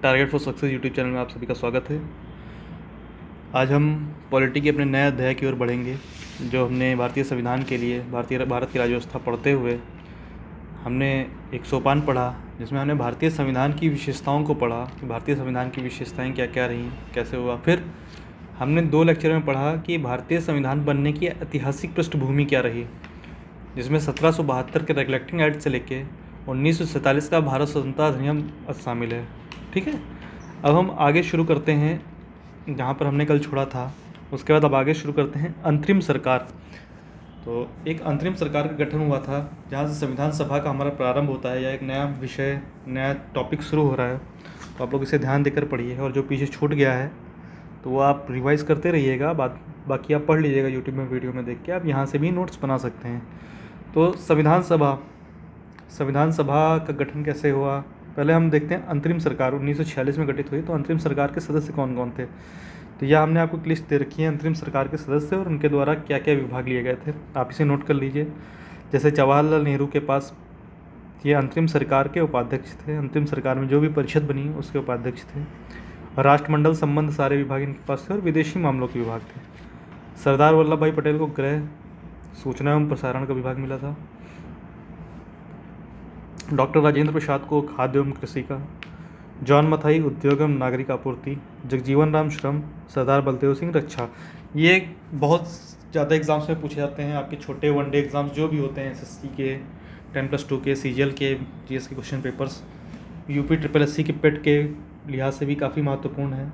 Target for success YouTube channel में आप सभी का स्वागत है। आज हम पॉलिटी के अपने नए अध्याय की ओर बढ़ेंगे। जो हमने भारतीय संविधान के लिए भारत की राज्य व्यवस्था पढ़ते हुए हमने एक सोपान पढ़ा, जिसमें हमने भारतीय संविधान की विशेषताओं को पढ़ा कि भारतीय संविधान की विशेषताएं क्या क्या रहीं, कैसे हुआ। फिर हमने 2 लेक्चर में पढ़ा कि भारतीय संविधान बनने की ऐतिहासिक पृष्ठभूमि क्या रही, जिसमें 1772 के रिकलेक्टिंग एक्ट से लेके 1947 का भारत स्वतंत्रता अधिनियम शामिल है। ठीक है, अब हम आगे शुरू करते हैं जहाँ पर हमने कल छोड़ा था। उसके बाद अब आगे शुरू करते हैं अंतरिम सरकार। तो एक अंतरिम सरकार का गठन हुआ था, जहाँ से संविधान सभा का हमारा प्रारंभ होता है, या एक नया विषय, नया टॉपिक शुरू हो रहा है। तो आप लोग इसे ध्यान देकर पढ़िए, और जो पीछे छूट गया है तो वो आप रिवाइज़ करते रहिएगा। बाकी आप पढ़ लीजिएगा यूट्यूब में वीडियो में देख के, आप यहाँ से भी नोट्स बना सकते हैं। तो संविधान सभा का गठन कैसे हुआ, पहले हम देखते हैं। अंतरिम सरकार 1946 में गठित हुई। तो अंतरिम सरकार के सदस्य कौन कौन थे, तो यह हमने आपको लिस्ट दे रखी है अंतरिम सरकार के सदस्य और उनके द्वारा क्या क्या विभाग लिए गए थे। आप इसे नोट कर लीजिए। जैसे जवाहरलाल नेहरू के पास ये अंतरिम सरकार के उपाध्यक्ष थे। अंतरिम सरकार में जो भी परिषद बनी उसके उपाध्यक्ष थे। राष्ट्रमंडल संबंध सारे विभाग इनके पास थे, और विदेशी मामलों के विभाग थे। सरदार वल्लभ भाई पटेल को गृह, सूचना एवं प्रसारण का विभाग मिला था। डॉक्टर राजेंद्र प्रसाद को खाद्य एवं कृषि का, जॉन मथाई उद्योग एवं नागरिक आपूर्ति, जगजीवन राम श्रम, सरदार बलदेव सिंह रक्षा। ये बहुत ज़्यादा एग्ज़ाम्स में पूछे जाते हैं। आपके छोटे वनडे एग्ज़ाम्स जो भी होते हैं, एसएससी के, 10+2 के, सीजीएल के, जीएस के क्वेश्चन पेपर्स, यूपी SSSC के पेट के लिहाज से भी काफ़ी महत्वपूर्ण है।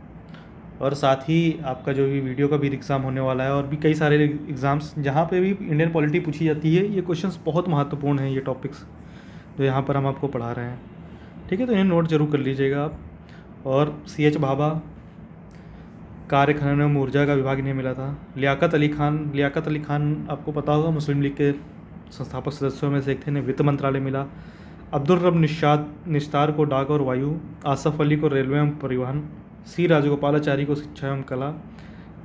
और साथ ही आपका जो भी वीडियो का भी एग्ज़ाम होने वाला है, और भी कई सारे एग्ज़ाम्स जहाँ पे भी इंडियन पॉलिटी पूछी जाती है, ये क्वेश्चंस बहुत महत्वपूर्ण हैं, ये टॉपिक्स जो यहाँ पर हम आपको पढ़ा रहे हैं। ठीक है, तो इन्हें नोट जरूर कर लीजिएगा आप। और CH भाभा, कार्य खनन एवं ऊर्जा का विभाग इन्हें मिला था। लियाकत अली खान आपको पता होगा, मुस्लिम लीग के संस्थापक सदस्यों में से एक थे, इन्हें वित्त मंत्रालय मिला। अब्दुल रब निस्तार को डाक और वायु, आसफ अली को रेलवे एवं परिवहन, C राजगोपालाचारी को शिक्षा एवं कला,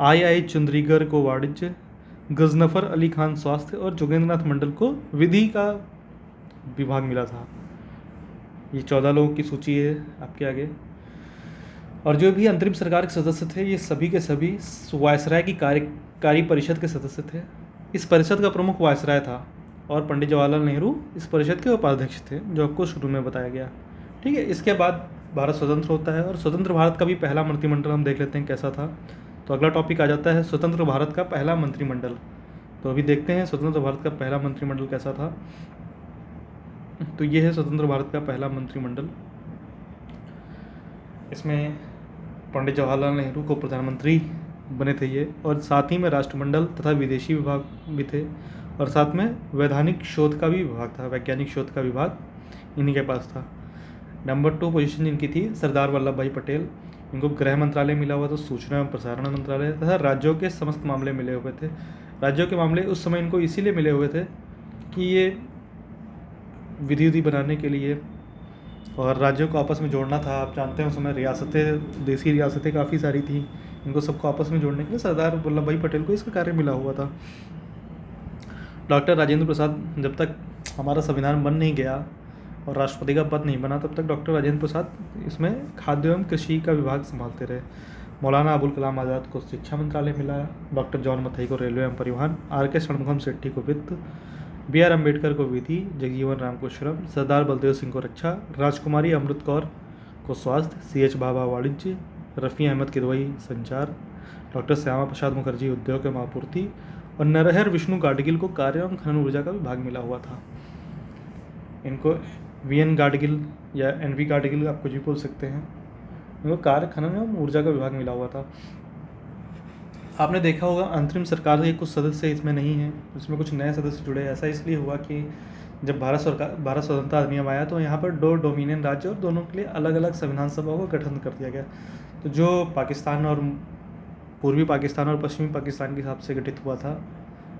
I चुंद्रीगर को वाणिज्य, गजनफर अली खान स्वास्थ्य, और जोगेंद्रनाथ मंडल को विधि का विभाग मिला था। ये 14 लोगों की सूची है आपके आगे। और जो भी अंतरिम सरकार के सदस्य थे, ये सभी के सभी वायसराय की कार्यकारी परिषद के सदस्य थे। इस परिषद का प्रमुख वायसराय था, और पंडित जवाहरलाल नेहरू इस परिषद के उपाध्यक्ष थे, जो आपको शुरू में बताया गया। ठीक है, इसके बाद भारत स्वतंत्र होता है, और स्वतंत्र भारत का भी पहला मंत्रिमंडल हम देख लेते हैं कैसा था। तो अगला टॉपिक आ जाता है स्वतंत्र भारत का पहला मंत्रिमंडल। तो अभी देखते हैं स्वतंत्र भारत का पहला मंत्रिमंडल कैसा था। तो ये है स्वतंत्र भारत का पहला मंत्रिमंडल। इसमें पंडित जवाहरलाल नेहरू को प्रधानमंत्री बने थे ये, और साथ ही में राष्ट्रमंडल तथा विदेशी विभाग भी थे, और साथ में वैधानिक शोध का भी विभाग था, वैज्ञानिक शोध का विभाग इन्हीं के पास था। नंबर 2 पोजीशन जिनकी थी सरदार वल्लभ भाई पटेल, इनको गृह मंत्रालय मिला हुआ था, सूचना एवं प्रसारण मंत्रालय तथा राज्यों के समस्त मामले मिले हुए थे। राज्यों के मामले उस समय इनको इसीलिए मिले हुए थे कि ये विधि बनाने के लिए और राज्यों को आपस में जोड़ना था। आप जानते हैं उस समय रियासतें, देसी रियासतें काफ़ी सारी थी, इनको सबको आपस में जोड़ने के लिए सरदार वल्लभ भाई पटेल को इसका कार्य मिला हुआ था। डॉक्टर राजेंद्र प्रसाद, जब तक हमारा संविधान बन नहीं गया और राष्ट्रपति का पद नहीं बना, तब तक डॉक्टर राजेंद्र प्रसाद इसमें खाद्य एवं कृषि का विभाग संभालते रहे। मौलाना अबुल कलाम आज़ाद को शिक्षा मंत्रालय मिला, डॉक्टर जॉन मथाई को रेलवे एवं परिवहन, R.K. षणमुगम शेट्टी को वित्त, B.R. अम्बेडकर को विधि, जगजीवन राम को श्रम, सरदार बलदेव सिंह को रक्षा, राजकुमारी अमृत कौर को स्वास्थ्य, C.H. भाभा वाणिज्य, रफ़ी अहमद किदवई संचार, डॉक्टर श्यामा प्रसाद मुखर्जी उद्योग एवं आपूर्ति, और नरहर विष्णु गाडगिल को कार्य एवं खनन ऊर्जा का विभाग मिला हुआ था। इनको VN गाडगिल या NV गाडगिल आप कुछ भी बोल सकते हैं। इनको कार्य खनन एवं ऊर्जा का विभाग मिला हुआ था। आपने देखा होगा अंतरिम सरकार के कुछ सदस्य इसमें नहीं हैं, इसमें कुछ नए सदस्य जुड़े। ऐसा इसलिए हुआ कि जब भारत स्वतंत्रता अधिनियम आया, तो यहाँ पर 2 डोमिनियन राज्य और दोनों के लिए अलग अलग संविधान सभाओं का गठन कर दिया गया। तो जो पाकिस्तान और पूर्वी पाकिस्तान और पश्चिमी पाकिस्तान के हिसाब से गठित हुआ था,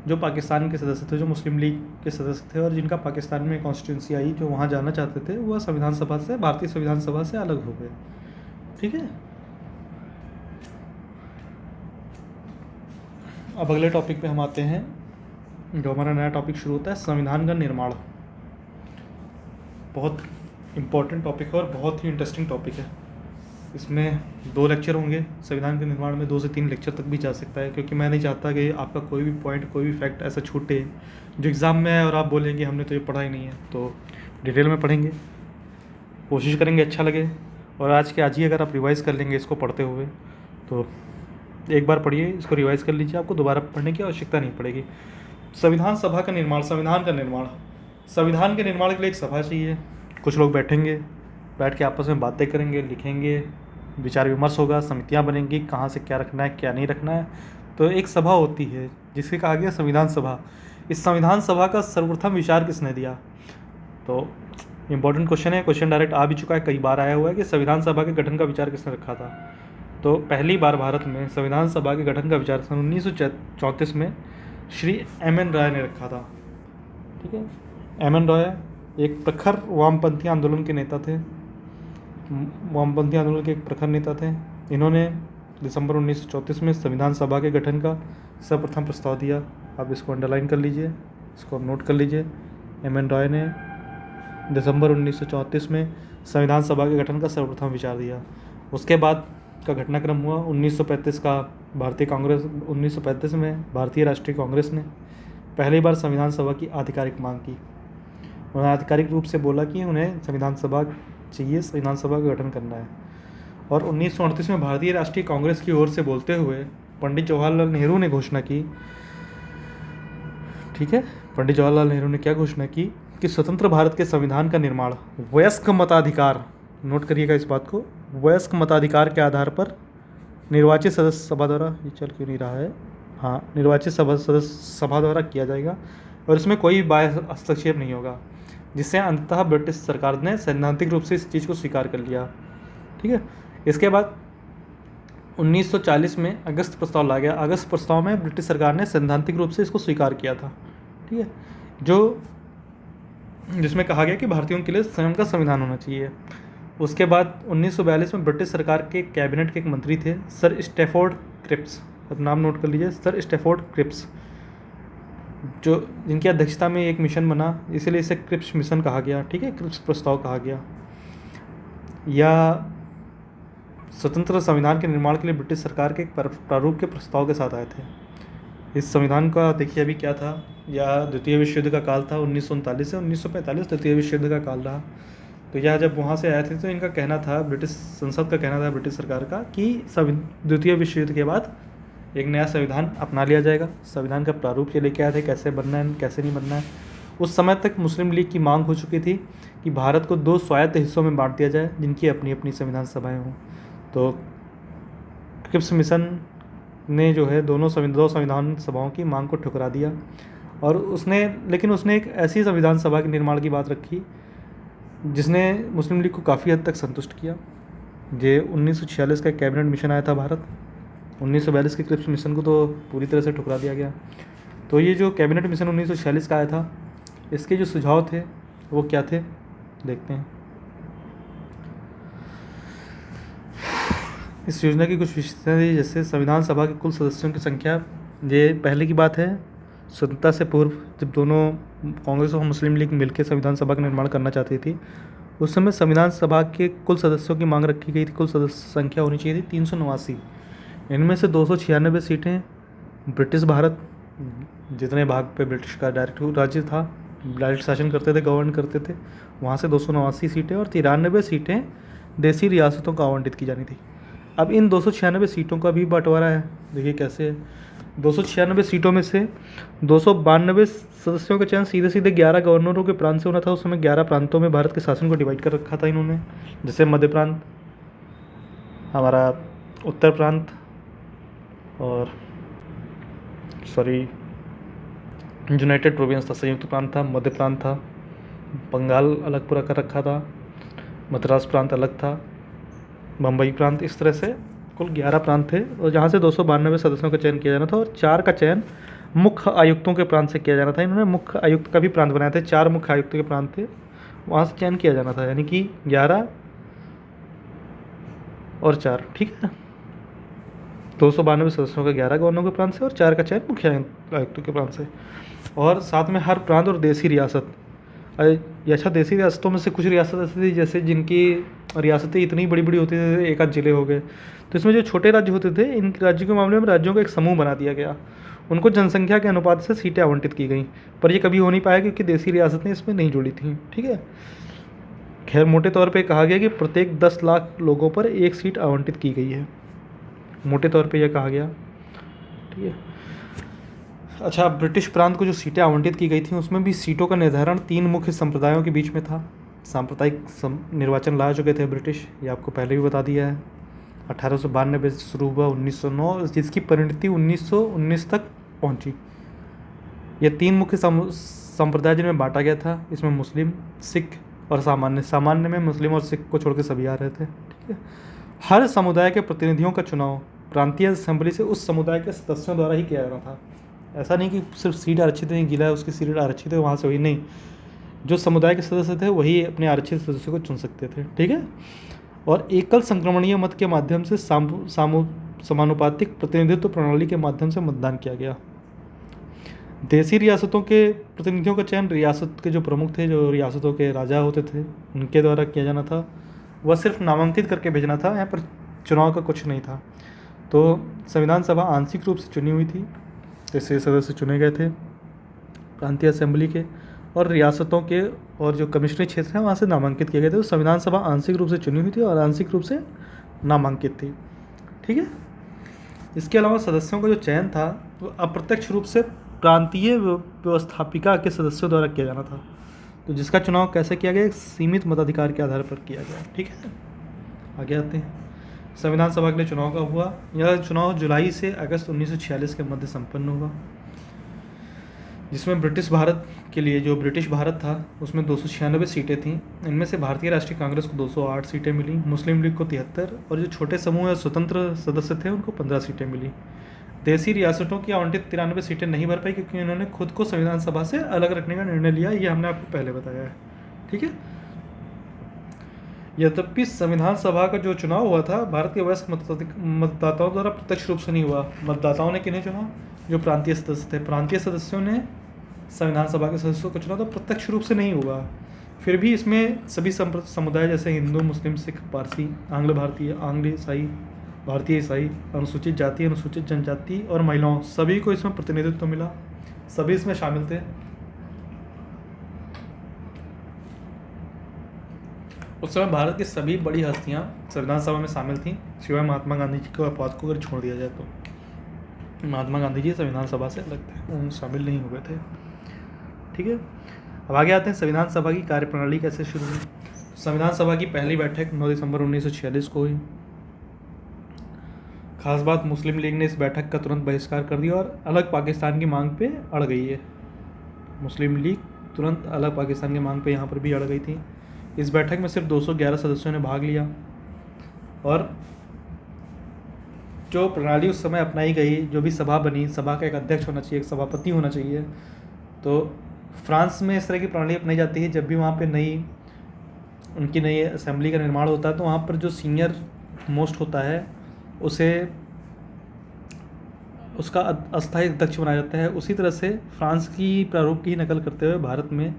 जो पाकिस्तान के सदस्य थे, जो मुस्लिम लीग के सदस्य थे, और जिनका पाकिस्तान में कॉन्स्टिट्यूंसी आई, जो वहाँ जाना चाहते थे, वह संविधान सभा से, भारतीय संविधान सभा से अलग हो गए। ठीक है, अब अगले टॉपिक पे हम आते हैं, जो हमारा नया टॉपिक शुरू होता है संविधान का निर्माण। बहुत इम्पोर्टेंट टॉपिक है और बहुत ही इंटरेस्टिंग टॉपिक है। इसमें 2 लेक्चर होंगे। संविधान के निर्माण में 2 से 3 लेक्चर तक भी जा सकता है, क्योंकि मैं नहीं चाहता कि आपका कोई भी पॉइंट, कोई भी फैक्ट ऐसा छूटे जो एग्ज़ाम में है और आप बोलेंगे हमने तो ये पढ़ा ही नहीं है। तो डिटेल में पढ़ेंगे, कोशिश करेंगे अच्छा लगे। और आज ही अगर आप रिवाइज़ कर लेंगे इसको पढ़ते हुए, तो एक बार पढ़िए, इसको रिवाइज़ कर लीजिए, आपको दोबारा पढ़ने की आवश्यकता नहीं पड़ेगी। संविधान सभा का निर्माण, संविधान के निर्माण के लिए एक सभा चाहिए। कुछ लोग बैठेंगे, बैठ के आपस में बातें करेंगे, लिखेंगे, विचार विमर्श होगा, समितियां बनेंगी, कहाँ से क्या रखना है क्या नहीं रखना है। तो एक सभा होती है जिसे कहा गया संविधान सभा। इस संविधान सभा का सर्वप्रथम विचार किसने दिया? तो इम्पोर्टेंट क्वेश्चन है, क्वेश्चन डायरेक्ट आ भी चुका है, कई बार आया हुआ है कि संविधान सभा के गठन का विचार किसने रखा था। तो पहली बार भारत में संविधान सभा के गठन का विचार सन 1934 में श्री एम.एन. रॉय ने रखा था। ठीक है, एम.एन. रॉय एक प्रखर वामपंथी आंदोलन के नेता थे, वामपंथी आंदोलन के एक प्रखर नेता थे। इन्होंने दिसंबर 1934 में संविधान सभा के गठन का सर्वप्रथम प्रस्ताव दिया। आप इसको अंडरलाइन कर लीजिए, इसको नोट कर लीजिए। एम.एन. रॉय ने दिसंबर 1934 में संविधान सभा के गठन का सर्वप्रथम विचार दिया। उसके बाद का घटनाक्रम हुआ 1935 का भारतीय कांग्रेस 1935 में भारतीय राष्ट्रीय कांग्रेस ने पहली बार संविधान सभा की आधिकारिक मांग की। उन्होंने आधिकारिक रूप से बोला कि उन्हें संविधान सभा चाहिए, संविधान सभा का गठन करना है। और 1938 में भारतीय राष्ट्रीय कांग्रेस की ओर से बोलते हुए पंडित जवाहरलाल नेहरू ने घोषणा की, ठीक है, पंडित जवाहरलाल नेहरू ने क्या घोषणा की कि स्वतंत्र भारत के संविधान का निर्माण वयस्क मताधिकार, नोट करिएगा इस बात को, वयस्क मताधिकार के आधार पर निर्वाचित सदस्य सभा द्वारा, ये चल क्यों नहीं रहा है, हाँ, निर्वाचित सदस्य सभा द्वारा किया जाएगा और इसमें कोई बाह्य हस्तक्षेप नहीं होगा, जिससे अंततः ब्रिटिश सरकार ने सैद्धांतिक रूप से इस चीज़ को स्वीकार कर लिया। ठीक है, इसके बाद 1940 में अगस्त प्रस्ताव लाया गया। अगस्त प्रस्ताव में ब्रिटिश सरकार ने सैद्धांतिक रूप से इसको स्वीकार किया था। ठीक है, जिसमें कहा गया कि भारतीयों के लिए स्वयं का संविधान होना चाहिए। उसके बाद 1942 में ब्रिटिश सरकार के कैबिनेट के एक मंत्री थे सर स्टैफोर्ड क्रिप्स, अब नाम नोट कर लीजिए, सर स्टैफोर्ड क्रिप्स, जो जिनकी अध्यक्षता में एक मिशन बना, इसीलिए इसे क्रिप्स मिशन कहा गया। ठीक है, क्रिप्स प्रस्ताव कहा गया। या स्वतंत्र संविधान के निर्माण के लिए ब्रिटिश सरकार के एक प्रारूप के प्रस्ताव के साथ आए थे। इस संविधान का देखिए अभी क्या था, या द्वितीय विश्व युद्ध का काल था, 1939 से 1945 द्वितीय विश्व युद्ध का काल रहा। तो यह जब वहाँ से आए थे तो इनका कहना था, ब्रिटिश संसद का कहना था ब्रिटिश सरकार का, कि द्वितीय विश्व युद्ध के बाद एक नया संविधान अपना लिया जाएगा। संविधान का प्रारूप ये लेके आए थे, कैसे बनना है कैसे नहीं बनना है। उस समय तक मुस्लिम लीग की मांग हो चुकी थी कि भारत को 2 स्वायत्त हिस्सों में बांट दिया जाए, जिनकी अपनी अपनी संविधान सभाएँ हों। तो क्रिप्स मिशन ने जो है दो संविधान सभाओं की मांग को ठुकरा दिया, और लेकिन उसने एक ऐसी संविधान सभा के निर्माण की बात रखी जिसने मुस्लिम लीग को काफ़ी हद तक संतुष्ट किया। ये 1946 का कैबिनेट मिशन आया था भारत, 1942 के क्रिप्स मिशन को तो पूरी तरह से ठुकरा दिया गया। तो ये जो कैबिनेट मिशन 1946 का आया था, इसके जो सुझाव थे वो क्या थे, देखते हैं। इस योजना की कुछ विशेषताएं थी, जैसे संविधान सभा के कुल सदस्यों की संख्या, ये पहले की बात है, स्वतंत्रता से पूर्व जब दोनों कांग्रेस और मुस्लिम लीग मिलकर संविधान सभा का निर्माण करना चाहती थी, उस समय संविधान सभा के कुल सदस्यों की मांग रखी गई थी। कुल सदस्य संख्या होनी चाहिए थी 389। इनमें से 296 सीटें ब्रिटिश भारत, जितने भाग पे ब्रिटिश का डायरेक्ट राज्य था, डायरेक्ट शासन करते थे, गवर्न करते थे, वहाँ से 289 सीटें और 93 सीटें देसी रियासतों को आवंटित की जानी थी। अब इन 296 सीटों का भी बंटवारा है, देखिए कैसे है। 296 सीटों में से 292 सदस्यों का चयन सीधे सीधे 11 गवर्नरों के प्रांत से होना था। उस समय 11 प्रांतों में भारत के शासन को डिवाइड कर रखा था इन्होंने, जैसे मध्य प्रांत, हमारा उत्तर प्रांत, और यूनाइटेड प्रोविंस था, संयुक्त प्रांत था, मध्य प्रांत था, बंगाल अलग पूरा कर रखा था, मद्रास प्रांत अलग था, बम्बई प्रांत, इस तरह से कुल 11 प्रांत थे, और जहाँ से 292 सदस्यों का चयन किया जाना था, और 4 का चयन मुख्य आयुक्तों के प्रांत से किया जाना था। इन्होंने मुख्य आयुक्त का भी प्रांत बनाए थे, 4 मुख्य आयुक्त के प्रांत थे, वहाँ से चयन किया जाना था, यानी कि 11 और 4, ठीक है। 292 सदस्यों का 11 गवर्नरों के प्रांत से और 4 का चयन मुख्य आयुक्तों के प्रांत से, और साथ में हर प्रांत और देसी रियासत ये अच्छा, देसी रियासतों में से कुछ रियासत ऐसी थी जैसे जिनकी रियासतें इतनी बड़ी बड़ी होती थी, एक आध जिले हो गए, तो इसमें जो छोटे राज्य होते थे, इन राज्यों के मामले में राज्यों का एक समूह बना दिया गया, उनको जनसंख्या के अनुपात से सीटें आवंटित की गई, पर ये कभी हो नहीं पाया क्योंकि देसी रियासतें इसमें नहीं जुड़ी थी। ठीक है, खैर मोटे तौर पे कहा गया कि प्रत्येक 10 लाख लोगों पर एक सीट आवंटित की गई है, मोटे तौर पे यह कहा गया। ठीक है, अच्छा, ब्रिटिश प्रांत को जो सीटें आवंटित की गई थी उसमें भी सीटों का निर्धारण 3 मुख्य संप्रदायों के बीच में था। सांप्रदायिक निर्वाचन ला चुके थे ब्रिटिश, ये आपको पहले भी बता दिया है। 1892 से शुरू हुआ 1909, जिसकी परिणति 1919 तक पहुंची। ये 3 मुख्य संप्रदाय जिनमें बांटा गया था, इसमें मुस्लिम, सिख और सामान्य में मुस्लिम और सिख को छोड़ के सभी आ रहे थे। ठीक है, हर समुदाय के प्रतिनिधियों का चुनाव प्रांतीय असेंबली से उस समुदाय के सदस्यों द्वारा ही किया जाना था। ऐसा नहीं कि सिर्फ सीट आरक्षित नहीं, गिला है उसकी सीट आरक्षित है वहाँ से, वही नहीं, जो समुदाय के सदस्य थे वही अपने आरक्षित सदस्यों को चुन सकते थे। ठीक है, और एकल संक्रमणीय मत के माध्यम से समानुपातिक प्रतिनिधित्व प्रणाली के माध्यम से मतदान किया गया। देसी रियासतों के प्रतिनिधियों का चयन रियासत के जो प्रमुख थे, जो रियासतों के राजा होते थे, उनके द्वारा किया जाना था। वह सिर्फ नामांकित करके भेजना था, यहाँ पर चुनाव का कुछ नहीं था। तो संविधान सभा आंशिक रूप से चुनी हुई थी, जैसे सदस्य चुने गए थे प्रांतीय असेंबली के, और रियासतों के और जो कमिश्नरी क्षेत्र हैं वहाँ से नामांकित किए गए थे। तो संविधान सभा आंशिक रूप से चुनी हुई थी और आंशिक रूप से नामांकित थी। ठीक है, इसके अलावा सदस्यों का जो चयन था वो अप्रत्यक्ष रूप से प्रांतीय व्यवस्थापिका के सदस्यों द्वारा किया जाना था। तो जिसका चुनाव कैसे किया गया, एक सीमित मताधिकार के आधार पर किया गया। ठीक है, आगे आते हैं। संविधान सभा के लिए चुनाव का हुआ, यह चुनाव जुलाई से अगस्त 1946 के मध्य संपन्न हुआ, जिसमें ब्रिटिश भारत के लिए, जो ब्रिटिश भारत था उसमें 296 सीटें थीं। इनमें से भारतीय राष्ट्रीय कांग्रेस को 208 सीटें मिली, मुस्लिम लीग को 73 और जो छोटे समूह या स्वतंत्र सदस्य थे उनको 15 सीटें मिली। देसी रियासतों की आवंटित 93 सीटें नहीं भर पाई क्योंकि उन्होंने खुद को संविधान सभा से अलग रखने का निर्णय लिया, ये हमने आपको पहले बताया है। ठीक है, यद्यपि संविधान सभा का जो चुनाव हुआ था भारत के वयस्क मतदाताओं द्वारा प्रत्यक्ष रूप से नहीं हुआ। मतदाताओं ने किन्हें चुना, जो प्रांतीय सदस्य थे, प्रांतीय सदस्यों ने संविधान सभा के सदस्यों को चुना, तो प्रत्यक्ष रूप से नहीं हुआ। फिर भी इसमें सभी समुदाय जैसे हिंदू, मुस्लिम, सिख, पारसी, आंग्ल ईसाई, भारतीय ईसाई, अनुसूचित जाति, अनुसूचित जनजाति और महिलाओं, सभी को इसमें प्रतिनिधित्व मिला, सभी इसमें शामिल थे। उस समय भारत की सभी बड़ी हस्तियां संविधान सभा में शामिल थीं, सिवाय महात्मा गांधी जी के अपवाद को अगर छोड़ दिया जाए तो। महात्मा गांधी जी संविधान सभा से अलग थे, उन शामिल नहीं हुए थे। ठीक है, अब आगे आते हैं संविधान सभा की कार्यप्रणाली कैसे शुरू हुई। संविधान सभा की पहली बैठक 9 दिसंबर 1946 को हुई। खास बात, मुस्लिम लीग ने इस बैठक का तुरंत बहिष्कार कर दिया और अलग पाकिस्तान की मांग पे अड़ गई है। मुस्लिम लीग तुरंत अलग पाकिस्तान की मांग पे यहाँ पर भी अड़ गई थी। इस बैठक में सिर्फ 211 सदस्यों ने भाग लिया और जो प्रणाली उस समय अपनाई गई, जो भी सभा बनी, सभा का एक अध्यक्ष होना चाहिए, एक सभापति होना चाहिए। तो फ्रांस में इस तरह की प्रणाली अपनाई जाती है, जब भी वहाँ पे उनकी नई असेंबली का निर्माण होता है तो वहाँ पर जो सीनियर मोस्ट होता है उसे उसका अस्थायी अध्यक्ष बनाया जाता है। उसी तरह से फ्रांस की प्रारूप की नकल करते हुए भारत में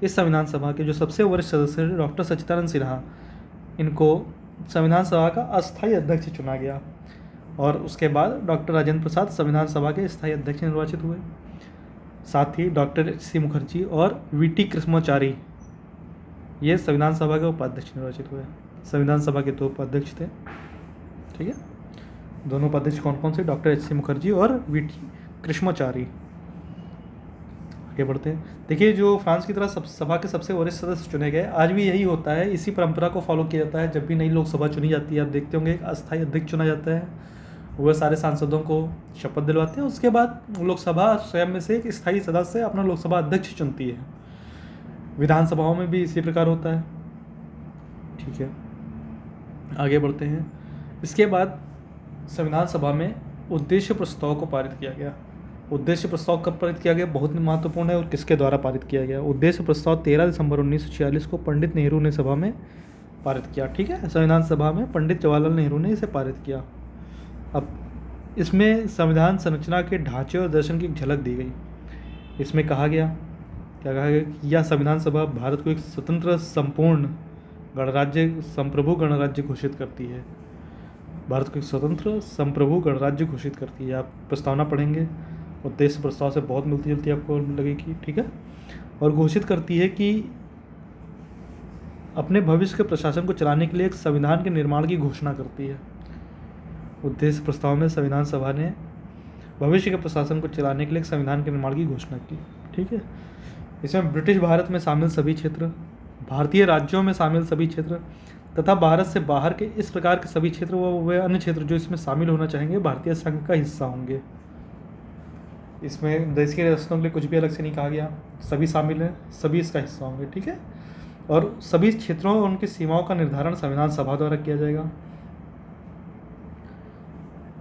इस संविधान सभा के जो सबसे वरिष्ठ सदस्य डॉक्टर सच्चिदानंद सिन्हा, इनको संविधान सभा का अस्थायी अध्यक्ष चुना गया और उसके बाद डॉक्टर राजेंद्र प्रसाद संविधान सभा के स्थायी अध्यक्ष निर्वाचित हुए। साथ ही डॉक्टर एच.सी. मुखर्जी और वी.टी. कृष्णाचारी ये संविधान सभा के उपाध्यक्ष निर्वाचित हुए। संविधान सभा के 2 उपाध्यक्ष थे। ठीक है, दोनों उपाध्यक्ष कौन कौन से, डॉक्टर एच.सी. मुखर्जी और वी.टी. कृष्णाचारी। आगे बढ़ते हैं। देखिए, जो फ्रांस की तरह सभा के सबसे वरिष्ठ सदस्य चुने गए, आज भी यही होता है, इसी परंपरा को फॉलो किया जाता है। जब भी नई लोकसभा चुनी जाती है, आप देखते होंगे एक अस्थायी अध्यक्ष चुना जाता है, वह सारे सांसदों को शपथ दिलवाते हैं। उसके बाद लोकसभा स्वयं में से एक स्थायी सदस्य अपना लोकसभा अध्यक्ष चुनती है। विधानसभाओं में भी इसी प्रकार होता है। ठीक है, आगे बढ़ते हैं। इसके बाद संविधान सभा में उद्देश्य प्रस्ताव को पारित किया गया। उद्देश्य प्रस्ताव कब पारित किया गया, बहुत महत्वपूर्ण है, और किसके द्वारा पारित किया गया। उद्देश्य प्रस्ताव 13 दिसंबर 1946 को पंडित नेहरू ने सभा में पारित किया। ठीक है, संविधान सभा में पंडित जवाहरलाल नेहरू ने इसे पारित किया। अब इसमें संविधान संरचना के ढांचे और दर्शन की एक झलक दी गई। इसमें कहा गया क्या कहा गया कि यह संविधान सभा भारत को एक स्वतंत्र संपूर्ण गणराज्य संप्रभु गणराज्य घोषित करती है। भारत को एक स्वतंत्र संप्रभु गणराज्य घोषित करती है। आप प्रस्तावना पढ़ेंगे, उद्देश्य प्रस्ताव से बहुत मिलती जुलती आपको लगेगी, ठीक है। और घोषित करती है कि अपने भविष्य के प्रशासन को चलाने के लिए एक संविधान के निर्माण की घोषणा करती है। उद्देश्य प्रस्ताव में संविधान सभा ने भविष्य के प्रशासन को चलाने के लिए एक संविधान के निर्माण की घोषणा की, ठीक है। इसमें ब्रिटिश भारत में शामिल सभी क्षेत्र, भारतीय राज्यों में शामिल सभी क्षेत्र तथा भारत से बाहर के इस प्रकार के सभी क्षेत्र व अन्य क्षेत्र जो इसमें शामिल होना चाहेंगे भारतीय संघ का हिस्सा होंगे। इसमें देश के रियासतों के लिए कुछ भी अलग से नहीं कहा गया, सभी शामिल हैं, सभी इसका हिस्सा होंगे, ठीक है। और सभी क्षेत्रों और उनकी सीमाओं का निर्धारण संविधान सभा द्वारा किया जाएगा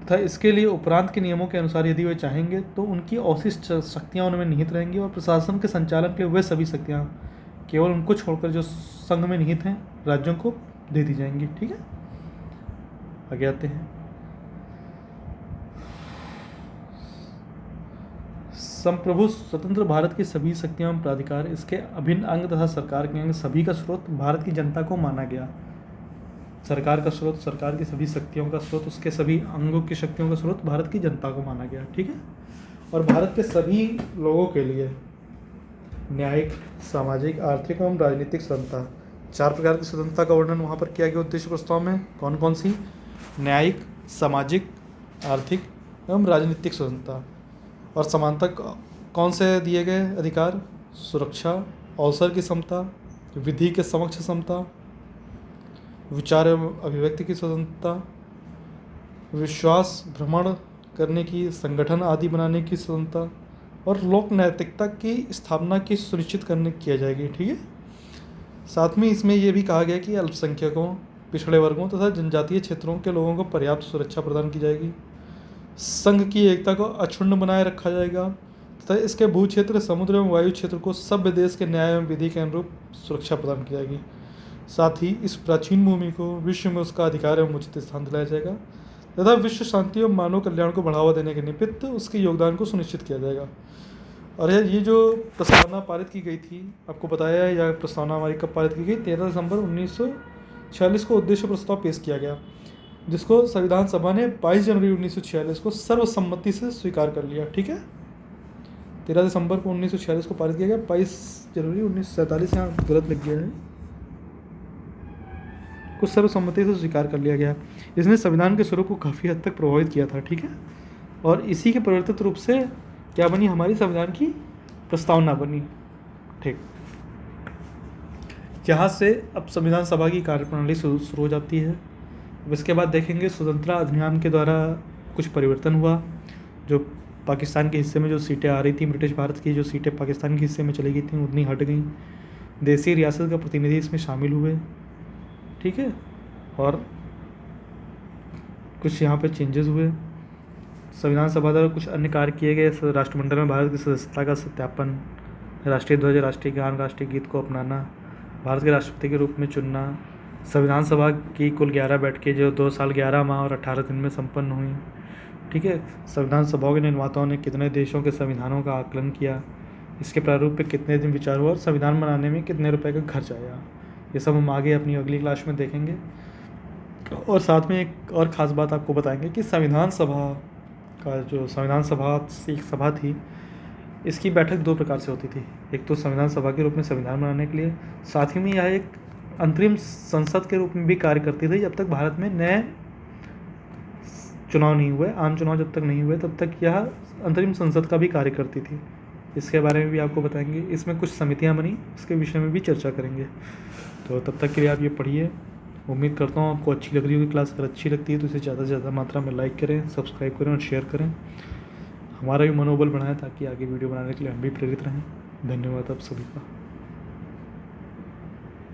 तथा इसके लिए उपरांत के नियमों के अनुसार यदि वे चाहेंगे तो उनकी अवशिष्ट शक्तियाँ उनमें निहित रहेंगी और प्रशासन के संचालन के लिए वे सभी शक्तियाँ केवल उनको छोड़कर जो संघ में निहित हैं राज्यों को दे दी जाएंगी, ठीक है। आगे आते हैं। संप्रभु स्वतंत्र भारत की सभी शक्तियाँ एवं प्राधिकार, इसके अभिन्न अंग तथा सरकार के अंग सभी का स्रोत भारत की जनता को माना गया। सरकार का स्रोत, सरकार की सभी शक्तियों का स्रोत, उसके सभी अंगों की शक्तियों का स्रोत भारत की जनता को माना गया, ठीक है। और भारत के सभी लोगों के लिए न्यायिक, सामाजिक, आर्थिक एवं राजनीतिक स्वतंत्रता, 4 प्रकार की स्वतंत्रता का वर्णन वहाँ पर किया गया उद्देश्य प्रस्ताव में। कौन कौन सी? न्यायिक, सामाजिक, आर्थिक एवं राजनीतिक स्वतंत्रता। और समानता कौन से दिए गए अधिकार? सुरक्षा, अवसर की समता, विधि के समक्ष समता, विचार एवं अभिव्यक्ति की स्वतंत्रता, विश्वास भ्रमण करने की, संगठन आदि बनाने की स्वतंत्रता और लोक नैतिकता की स्थापना की सुनिश्चित करने किया जाएगी, ठीक है। साथ में इसमें यह भी कहा गया कि अल्पसंख्यकों, पिछड़े वर्गों तथा जनजातीय क्षेत्रों के लोगों को पर्याप्त सुरक्षा प्रदान की जाएगी। संघ की एकता को अक्षुण्ण बनाए रखा जाएगा तथा इसके भू क्षेत्र, समुद्र एवं वायु क्षेत्र को सभ्य देश के न्याय एवं विधि के अनुरूप सुरक्षा प्रदान की जाएगी। साथ ही इस प्राचीन भूमि को विश्व में उसका अधिकार एवं उचित स्थान दिलाया जाएगा तथा विश्व शांति एवं मानव कल्याण को बढ़ावा देने के निमित्त उसके योगदान को सुनिश्चित किया जाएगा। और ये जो प्रस्तावना पारित की गई थी, आपको बताया है, यह प्रस्तावना हमारी कब पारित की गई? 13 दिसंबर 1946 को उद्देश्य प्रस्ताव पेश किया गया, जिसको संविधान सभा ने 22 जनवरी 1946 को सर्वसम्मति से स्वीकार कर लिया, ठीक है। 13 दिसंबर को 1946 को पारित किया गया, 22 जनवरी 1947 यहाँ गलत लग गया है, को सर्वसम्मति से स्वीकार कर लिया गया। इसने संविधान के स्वरूप को काफ़ी हद तक प्रभावित किया था, ठीक है। और इसी के परिवर्तित रूप से क्या बनी? हमारी संविधान की प्रस्तावना बनी, ठीक। यहाँ से अब संविधान सभा की कार्यप्रणाली शुरू हो जाती है। इसके बाद देखेंगे स्वतंत्रता अधिनियम के द्वारा कुछ परिवर्तन हुआ। जो पाकिस्तान के हिस्से में जो सीटें आ रही थी, ब्रिटिश भारत की जो सीटें पाकिस्तान के हिस्से में चली गई थी, उतनी हट गई। देसी रियासत का प्रतिनिधि इसमें शामिल हुए, ठीक है। और कुछ यहाँ पे चेंजेस हुए। संविधान सभा द्वारा कुछ अन्य कार्य किए गए। राष्ट्रमंडल में भारत की सदस्यता का सत्यापन, राष्ट्रीय ध्वज, राष्ट्रीय गान, राष्ट्रीय गीत को अपनाना, भारत के राष्ट्रपति के रूप में चुनना। संविधान सभा की कुल 11 बैठकें जो 2 साल 11 माह और 18 दिन में संपन्न हुई, ठीक है। संविधान सभाओं के निर्माताओं ने कितने देशों के संविधानों का आकलन किया, इसके प्रारूप पे कितने दिन विचार हुआ और संविधान बनाने में कितने रुपए का खर्च आया, ये सब हम आगे अपनी अगली क्लास में देखेंगे। और साथ में एक और ख़ास बात आपको बताएंगे कि संविधान सभा का जो संविधान सभा एक सभा थी, इसकी बैठक 2 प्रकार से होती थी। एक तो संविधान सभा के रूप में संविधान बनाने के लिए, साथ ही में यह एक अंतरिम संसद के रूप में भी कार्य करती थी। जब तक भारत में नए चुनाव नहीं हुए, आम चुनाव जब तक नहीं हुए, तब तक यह अंतरिम संसद का भी कार्य करती थी। इसके बारे में भी आपको बताएंगे। इसमें कुछ समितियां बनी, उसके विषय में भी चर्चा करेंगे। तो तब तक के लिए आप ये पढ़िए। उम्मीद करता हूँ आपको अच्छी लग रही होगी क्लास। अगर अच्छी लगती है तो इसे ज़्यादा से ज़्यादा मात्रा में लाइक करें, सब्सक्राइब करें और शेयर करें। हमारा भी मनोबल बढ़ाएं ताकि आगे वीडियो बनाने के लिए हम भी प्रेरित रहें। धन्यवाद आप सभी का।